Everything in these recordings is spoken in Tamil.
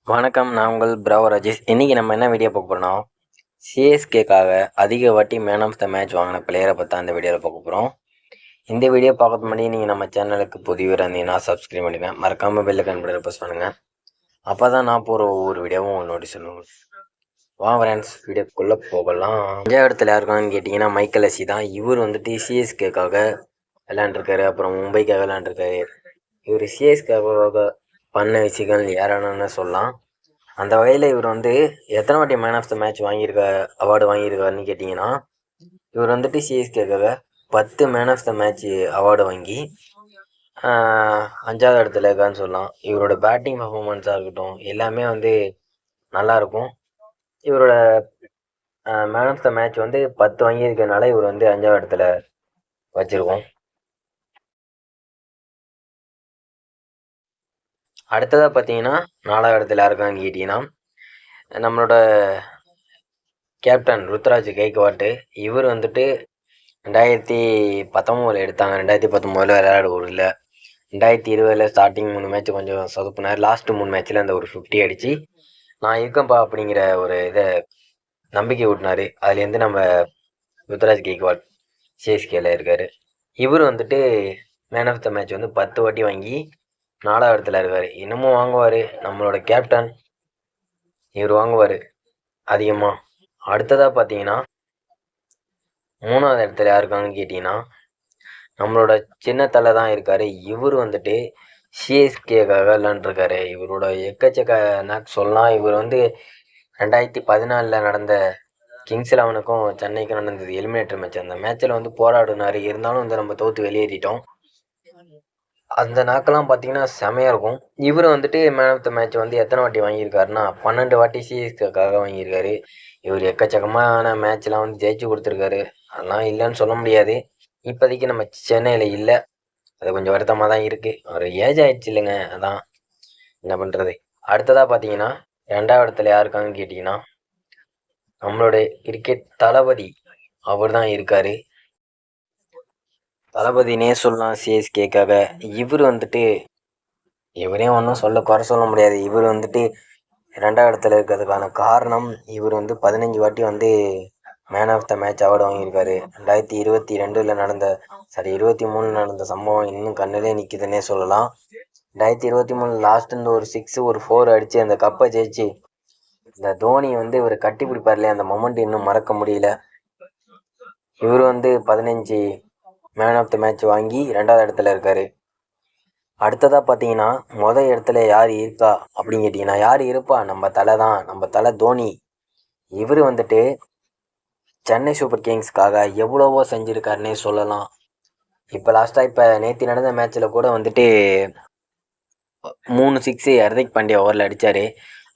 வணக்கம், நான் உங்கள் பிராவோ ராஜேஷ். இன்றைக்கி நம்ம என்ன வீடியோ பார்க்க போகிறோம்னா, சிஎஸ்கேக்காக அதிக வாட்டி மேன் ஆஃப் த மேட்ச் வாங்கின பிளேயரை பற்றி அந்த வீடியோவில் பார்க்க போகிறோம். இந்த வீடியோ பார்க்கறது முன்னாடி நீங்கள் நம்ம சேனலுக்கு புதியவராக இருந்தீங்கன்னா சப்ஸ்கிரைப் பண்ணுங்கள், மறக்காமல் பெல் ஐக்கான் பட்டனை ப்ரெஸ் பண்ணுங்கள். அப்போ தான் நான் போகிற ஒவ்வொரு வீடியோவும் நோட்டீஸ் பண்ணுவோம். ஃப்ரெண்ட்ஸ், வீடியோக்குள்ளே போகலாம். 5வது இடத்துல யாருக்கான்னு கேட்டிங்கன்னா மைக்கேல் எஸ்ஸி தான். இவர் வந்துட்டு சிஎஸ்கேக்காக விளையாண்டுருக்காரு, அப்புறம் மும்பைக்காக விளையாண்டுருக்காரு. இவர் சிஎஸ்கேக்காக பண்ண விஷயங்கள் ஏராளம்னு சொல்லலாம். அந்த வகையில் இவர் வந்து எத்தனை வாட்டி man of the match award வாங்கியிருக்காருன்னு கேட்டிங்கன்னா, இவர் வந்துட்டு சிஎஸ்கேக்காக 10 man of the match award வாங்கி 5வது இடத்துல இருக்கான்னு சொல்லலாம். இவரோட பேட்டிங் பர்ஃபார்மன்ஸாக இருக்கட்டும், எல்லாமே வந்து நல்லாயிருக்கும். இவரோட மேன் ஆஃப் த மேட்ச் வந்து 10 வாங்கியிருக்கிறதுனால இவர் வந்து 5வது இடத்துல வச்சுருக்கோம். அடுத்ததாக பார்த்தீங்கன்னா 4வது இடத்துல யாருக்கான்னு கேட்டிங்கன்னா, நம்மளோட கேப்டன் ருத்ராஜ் கெய்க்வாட். இவர் வந்துட்டு 2019 எடுத்தாங்க. 2019 விளையாட இல்லை. 2020 ஸ்டார்டிங் 3 மேட்ச் கொஞ்சம் சொதப்புனார். லாஸ்ட்டு 3 மேட்ச்சில் அந்த ஒரு 50 அடித்து நான் இருக்கேன்ப்பா அப்படிங்கிற ஒரு இதை நம்பிக்கை ஊட்டினார். அதுலேருந்து நம்ம ருத்ராஜ் கெய்க்வாட் சிஎஸ்கேல இருக்கார். இவர் வந்துட்டு மேன் ஆஃப் த மேட்ச் வந்து 10 வாட்டி வாங்கி 4வது இடத்துல இருக்கார். இன்னமும் வாங்குவார். நம்மளோட கேப்டன் இவர் வாங்குவார் அதிகமாக. அடுத்ததாக பார்த்தீங்கன்னா 3வது இடத்துல யாருக்காங்கன்னு கேட்டிங்கன்னா, நம்மளோட சின்ன தலை தான் இருக்கார். இவர் வந்துட்டு சிஎஸ்கேக்காக விளாண்டுருக்காரு. இவரோட எக்கச்சக்க நாக் சொல்லலாம். இவர் வந்து 2014 நடந்த கிங்ஸ் 11க்கும் சென்னைக்கும் நடந்தது எலிமினேட்டர் மேட்ச். அந்த மேட்ச்சில் வந்து போராடினார். இருந்தாலும் வந்து நம்ம தோற்று வெளியேறிட்டோம். அந்த நாக்கெல்லாம் பார்த்தீங்கன்னா செமையாக இருக்கும். இவர் வந்துட்டு மேன் ஆஃப் த மேட்ச் வந்து எத்தனை வாட்டி வாங்கியிருக்காருன்னா 12 வாட்டி சிஎஸ்கேக்காக வாங்கியிருக்காரு. இவர் எக்கச்சக்கமான மேட்ச்லாம் வந்து ஜெயிச்சு கொடுத்துருக்காரு. அதெல்லாம் இல்லைன்னு சொல்ல முடியாது. இப்போதைக்கு நம்ம சென்னையில் இல்லை. அது கொஞ்சம் வருத்தமாக தான் இருக்குது. அவர் ஏஜ் ஆகிடுச்சு இல்லைங்க, அதான் என்ன பண்ணுறது. அடுத்ததாக பார்த்தீங்கன்னா 2வது இடத்துல யாருக்காங்கன்னு கேட்டிங்கன்னா, நம்மளுடைய கிரிக்கெட் தளபதி அவர் தான் இருக்கார். தளபதினே சொல்லலாம் சிஎஸ்கேக்காக. இவர் வந்துட்டு இவரையும் ஒன்றும் குறை சொல்ல முடியாது. இவர் வந்துட்டு 2வது இடத்துல இருக்கிறதுக்கான காரணம், இவர் வந்து 15 வாட்டி வந்து man of the match award வாங்கியிருக்காரு. 2022 23 நடந்த சம்பவம் இன்னும் கண்ணிலே நிற்கிதுன்னே சொல்லலாம். 2023 லாஸ்ட் இந்த ஒரு 6 ஒரு 4 அடித்து அந்த கப்பை ஜெயிச்சு இந்த தோனி வந்து இவர் கட்டி பிடிப்பார் இல்லையா, அந்த மொமெண்ட் இன்னும் மறக்க முடியல. இவர் வந்து 15 மேன் ஆஃப் த மேட்ச் வாங்கி 2வது இடத்துல இருக்கார். அடுத்ததாக பார்த்தீங்கன்னா மொதல் இடத்துல யார் இருக்கா அப்படின்னு கேட்டிங்கன்னா, யார் இருப்பா? நம்ம தலை தான், நம்ம தலை தோனி. இவர் வந்துட்டு சென்னை சூப்பர் கிங்ஸ்க்காக எவ்வளவோ செஞ்சுருக்காருன்னே சொல்லலாம். இப்போ நேற்று நடந்த மேட்ச்சில் கூட வந்துட்டு 3 6 ஹர்திக் பாண்டியா ஓவரில் அடித்தார்.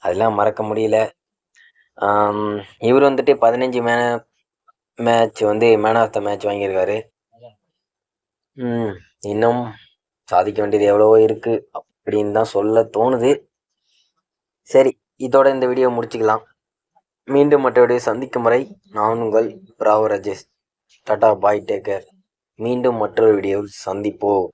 அதெல்லாம் மறக்க முடியல. இவர் வந்துட்டு 15 மேட்ச் வந்து மேன் ஆஃப் த மேட்ச் வாங்கியிருக்காரு. இன்னும் சாதிக்க வேண்டியது எவ்வளவோ இருக்குது அப்படின்னு தான் சொல்ல தோணுது. சரி, இதோட இந்த வீடியோ முடிச்சுக்கலாம். மீண்டும் மற்ற வீடியோ சந்திக்கும் வரை நான் உங்கள் பிராவோ ராஜேஷ். டாடா, பாய், டேக் கேர். மீண்டும் மற்றொரு வீடியோவில் சந்திப்போம்.